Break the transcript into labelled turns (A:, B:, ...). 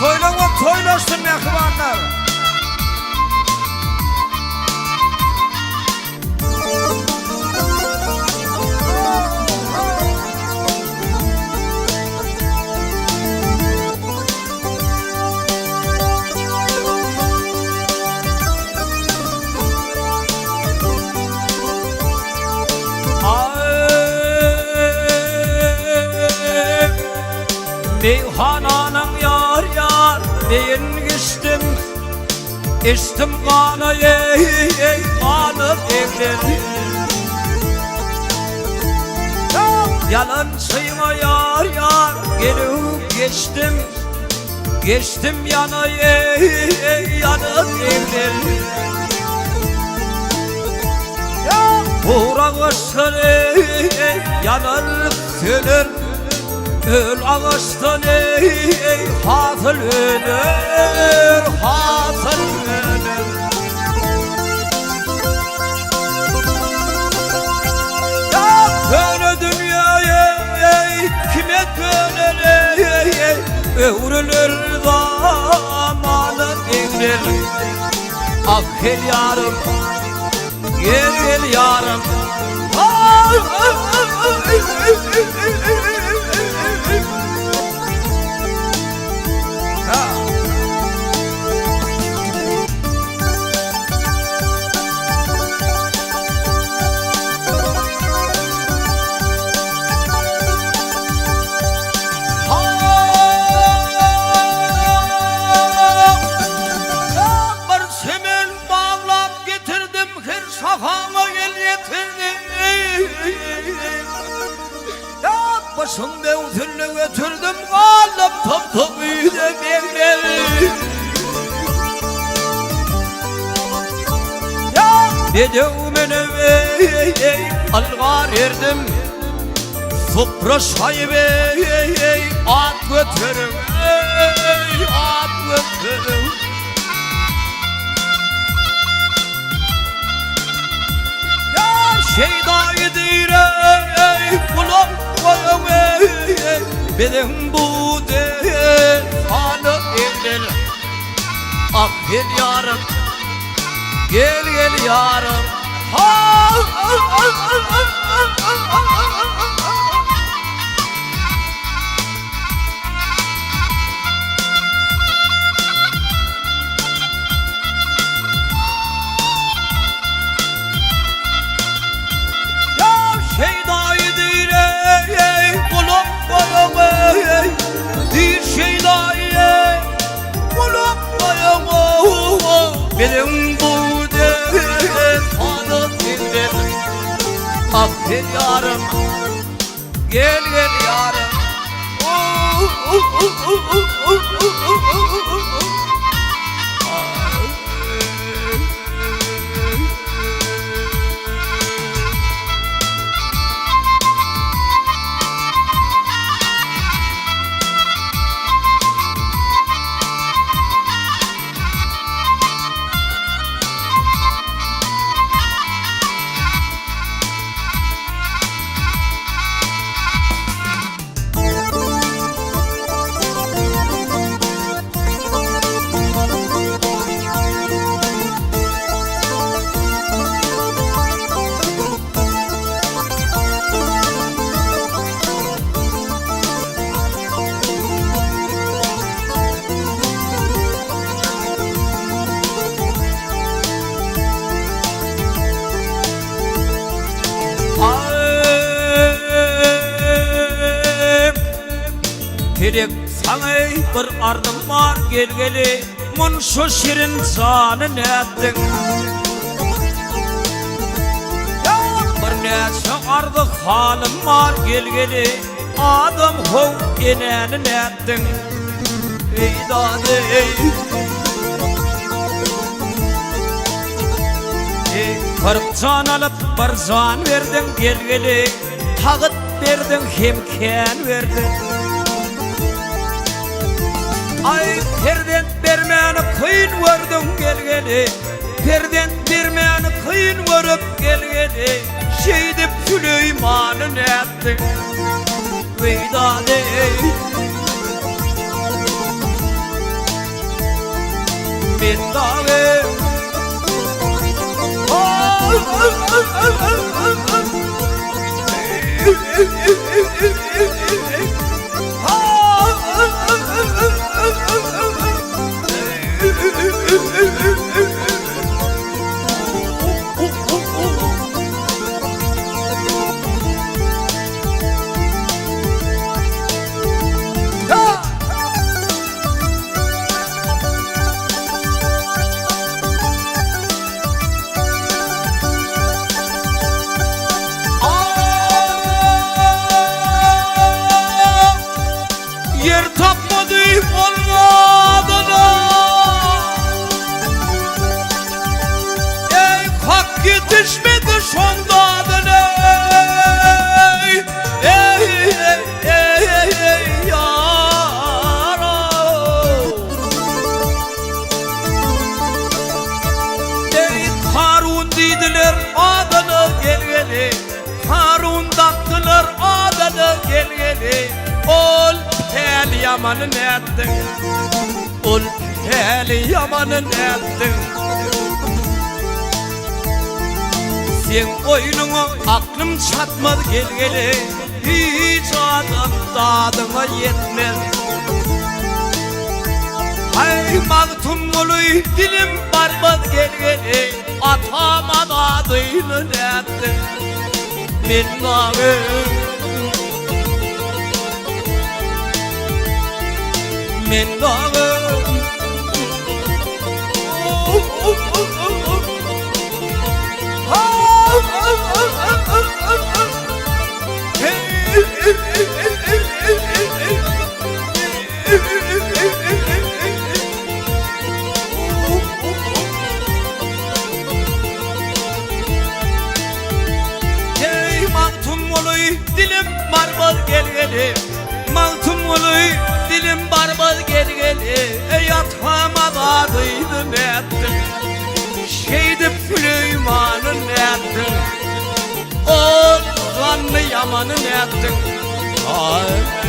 A: toylama toylaşsın mehribanlar. Meyhananın yar yar deyin geçtim, içtim kanı ey kanı evleri. Yalan sayma yar yar gelip geçtim, geçtim yana ey yanı evleri. Uğraşsın ey yanar söyler, öl ağaçtan ey hatıl ölür, hatıl ölür. Ya böyle dünyaya kime döner övrülür zamanın evleri. Ah gel yarım, gel yarım. Başımda usulü götürdüm, kaldım top top üyde bekleri. Bedeğimin ey algar erdim, sofra şayıp ey at götürüm, at götürüm. Şeydayı değil ey kulağım koyum ey, benim bu değil hanı evlen. Ah gel yarım, gel yarım. Benim bu değil hanı evlen. Ah gel yarım, gel yarım. Gerek sana bir ardım var gelgeli, mun şu şirin canın ettin. Bir neçe ardı halim var gelgeli, adam hov enenin ettin. Ey dade ey, kırk can alıp bir can verdin gelgeli, tağıt verdin hemken verdin. Ay perden vermeni kıyın vurdum gelgeli, perden vermeni kıyın vurup gelgeli, şeydip Süleyman'ın ettin. Veydade men dağı yer tapmadı olmadığına ey hak yetişmedi şondadına ey yara ey Harun dediler adını gelgeli Harun taktılar adını gelgeli ol pel yamanın ettin ol pel yamanın ettin sen oyununa aklım çatmadı gelgeli hiç adım dadına yetmez hay mağtum oluy dilim barbat gelgeli atamadı adını ettin men dağı men dağı hey mağtum oluy dilim barbat gelgeli mağtum oluy dilim barbat gelgeli ey atamadıydın ettin şeydi Süleyman'ın ettin o zanlı yamanın ettin ay